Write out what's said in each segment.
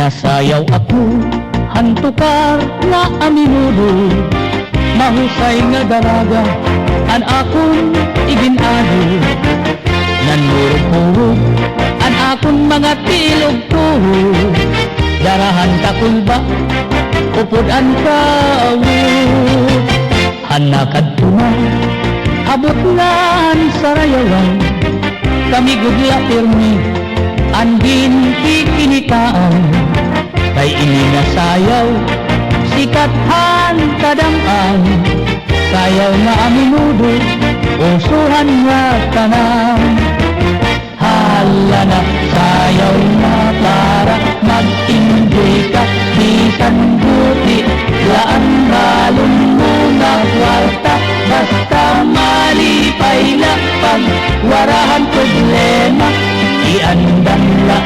Pinasayaw ako, hantukar nga aminudo, mahusay nga dalaga, an akong iginado. Nanurog-urog, an akong mga tilog-tuhog, darahan takulba, upod an kaawod. Hanakad tunay, abot ngan sarayawan, kami gudla pirmi, andin kikinitaan. Kay ini nga sayaw, sikathan kadamang, sayaw nga aminudo, usuhan nga tanang. Hala na sayaw na para mag-enjoy ka, bisan buti laan balon mo na kwarta, basta malipay na pag warahan problema, iandang la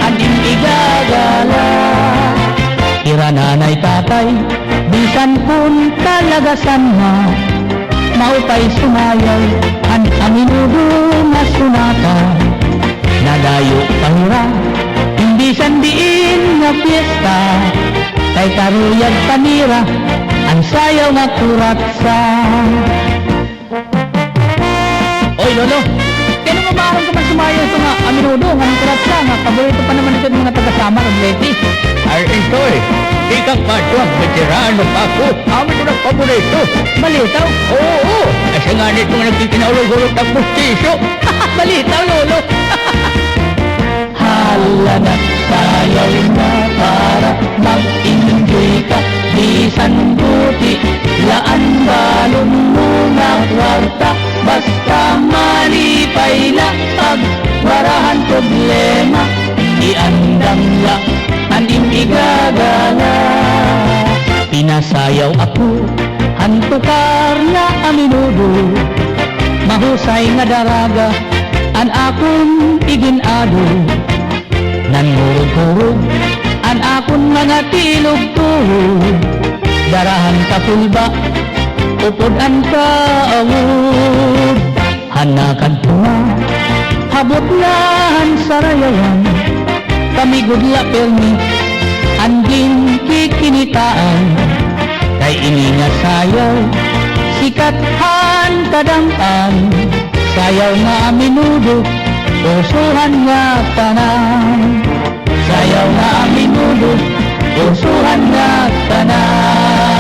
aning igagala. Ira nanay tatay, bisan kun talaga sanma, maupay sumayaw, an aminudo na sunata. Nadayo pahira, hindi sandiin nga fiesta, kay karuyag panira, ang sayaw nga kuratsa. Oy Lolo, kaya nung mabaharang ka man sumayaw ito nga aminudo, nga ng kuratsa, nga paborito pa naman ito ng mga taga-sama ng Leti. Ay, ito ikang patwang, veterano pa ako. Amin ko ng paborito. Malitaw? Oo, kasi nga nito nga nagtitinahulog-hulog ng pustiso. Malitaw, Lolo. Hala na sayaw na para mag-enjoy ka, bisan buti laan balon mo na kwarta, basta malipay na pag warahan problema, iandang la aning igagala. Pinasayaw ako, hantukar nga aminudo, mahusay nga daraga, an akong iginado. Nanurog-urog, an akong mga tilog-tuhog, darahan kakulba, upod an kaawod. Hanakan tunga, habot lan sarayawan, kami gudla permi, andin kikinitaan. Kay ini nga sayaw, sikathan kadamang, sayaw nga aminudo, usuhan nga tanang. Sayaw nga aminudo, usuhan nga tanang.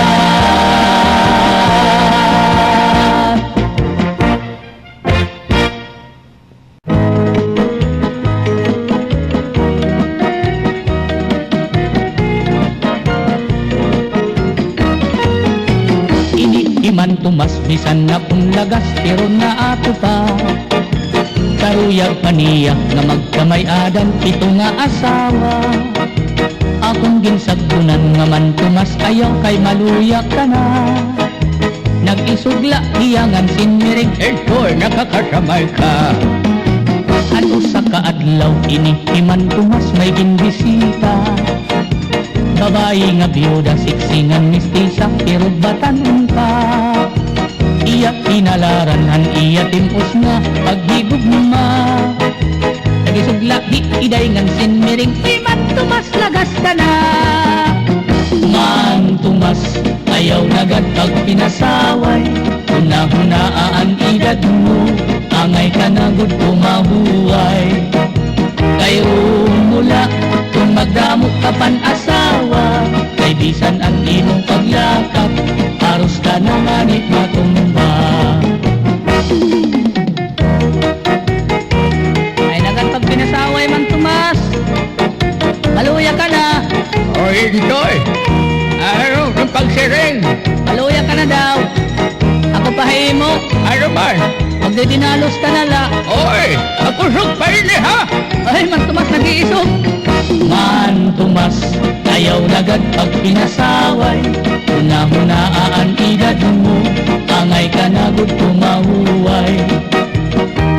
Iman tumas bisan na lagas, pero na ato pa karuyag paniya nga magkamay-adan, ito nga asawa. Akong ginsagdunan nga man tumas, ayaw kay maluya ka na. Nag-isugla hiyangan sinmiring, Ito nakakasamay ka. ano sa kaadlaw ini iman tumas may ginbisita. Babae nga biyuda, siksingan mistisa, pero batan pa. Iya pinalaranhan, iya timpos nga paghigugma. Nagisugla di iday ngan sinmiring, iman tumas lagas ka na. Man tumas, ayaw nagad pag pinasaway, hunahunaan edad mo, angay ka na gud kumahuway. Kay rumula, kung magdamok ka pan asawa, kay bisan ang imong paglakap, haros ka na nganit matumba. Ay nagad pag pinasaway man tumas, maluya ka na. Oy, ito ano, ng pagsiring. Maluya ka na daw. Ako pahimo. Ano man? Magdidinalos ka na la. Oy, akusog pa ini ha. Ay, man tumas nag-iisog. Man tumas, ayaw nagad pag pinasaway, hunahunaan edad mo, angay ka na gud kumahuway.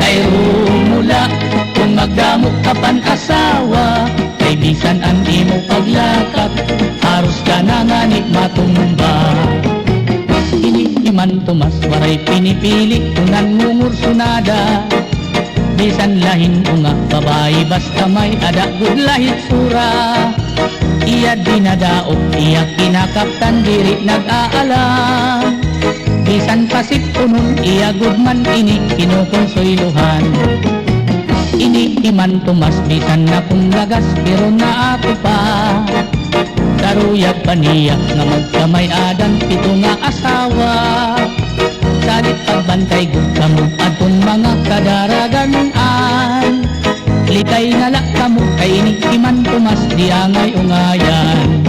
Kay rumula, kung magdamok ka pan asawa, kay bisan ang imo paglakap, haros ka na nganit matumba. Iman tumas, waray pinipili, tunan ngungursunada. Bisan lahin unga, babae basta may ada gud lahit sura. iya dinadaog, iya kinakaptan diri nag-aalam. Bisan pasip punon, iya gudman ini kinukonsoyluhan. Ini iman tumas, bisan na kung lagas, pero na ako pa. Daruyag paniyak nga magkamay adan, pito nga asawa. Salit pagbantay gud kamo adtong mga kadaraganan. Litay nga la kamo kay ni iman tumas, di angay ungayan.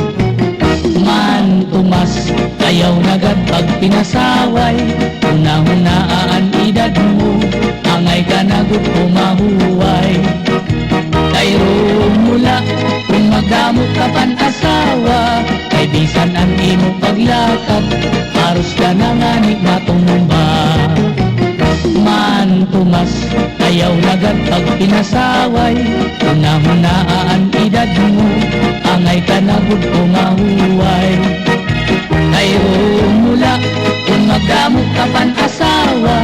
Man tumas, ayaw nagad pag pinasaway. Una-hunaan edad mo, angay ka na gud pumahuway. Kay mula kung magdamot ka pan asawa, kay bisan ang imo paglakad, paros ka na nga ni matumba. Man tumas, ayaw nagad pag pinasaway. Una-hunaan edad mo, angay ka na gud pumahuway. Kay mula kung magdamot ka pan asawa,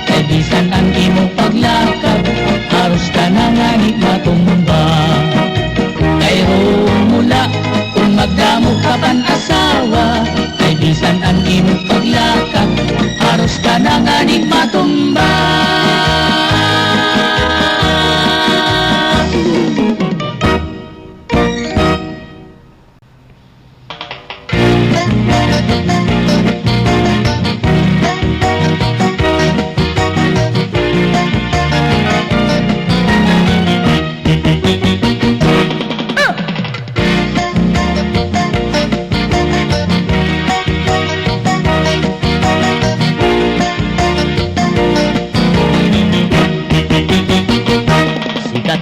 kay bisan ang imo paglakad, haros ka na nga ni matumba. Kay mula kung magdamot ka pan asawa, kay bisan ang imo paglakad, haros ka na nga ni matumba.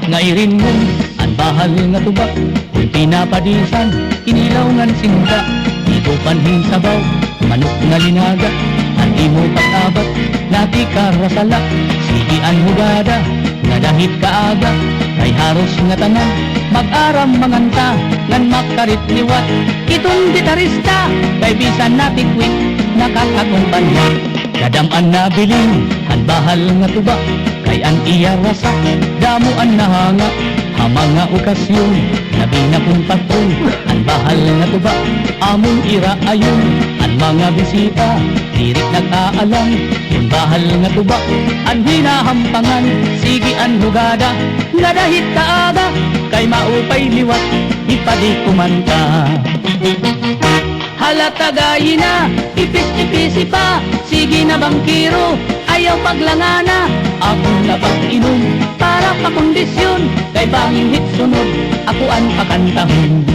Nga irin mo, ang bahal nga tubak, kung pinapadisan, inilaw nga sinunda. Dito panhin sabaw, manok nga linaga, ang imo pag-abat, lagi karasala. Sige ang hugada, nga dahit kaaga, kay haros nga tanan, mag-aram manganta, ngan makarit liwat. Itong gitarista, kay bisan natikwit, nakakakumpanya. Kadaman na biling, ang bahal nga tubak, kay ang iya rasa, damo ang nahanga. Hamang nga okasyon, labi na kong patron, ang bahal nga tuba, among ira ayon. Ang mga bisita, dirit nag-aalang, yung bahal nga tuba, ang hinahampangan. Sige ang hugada, nga dahit kaaga, kay maupay liwat, ipadi kumanta. Halata gayina, ipis-ipisi pa, sige na bangkiro, ayaw paglangana. Akong napag-inom, para pakondisyon, kay banging hit sunod, ako ang pakantahon.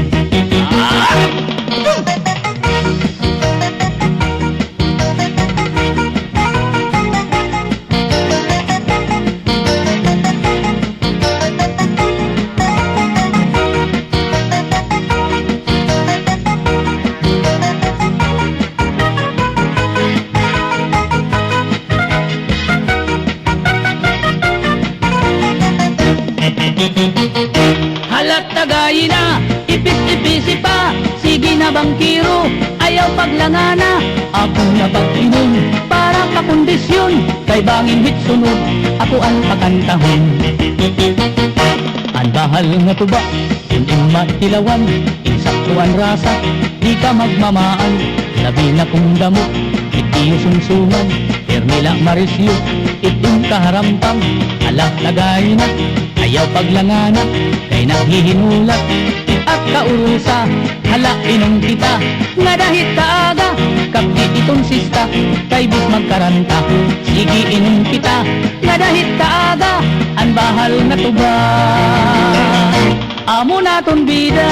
Halat tagay na, ipis-ipisi pa, sige na bangkiro, ayaw paglangana. Akong napag-inom, para pakondisyon, kay banging hit sunod, ako ang pakantahon. Ang bahal nga tuba, yung matilawan, insaktuan rasa, di ka magmamaan. Labi na kong damot, itiyo sumsuman, Pernila Marisyo, itong kaharampang. Alak lagay na, ayaw paglangana, kay naghihinulat, at kaurusa. Hala inong kita, nga dahit kaaga, kapit itong sista, kay bis magkaranta. Sige inong kita, nga dahit kaaga, ang bahal na tuba, amo naton bida.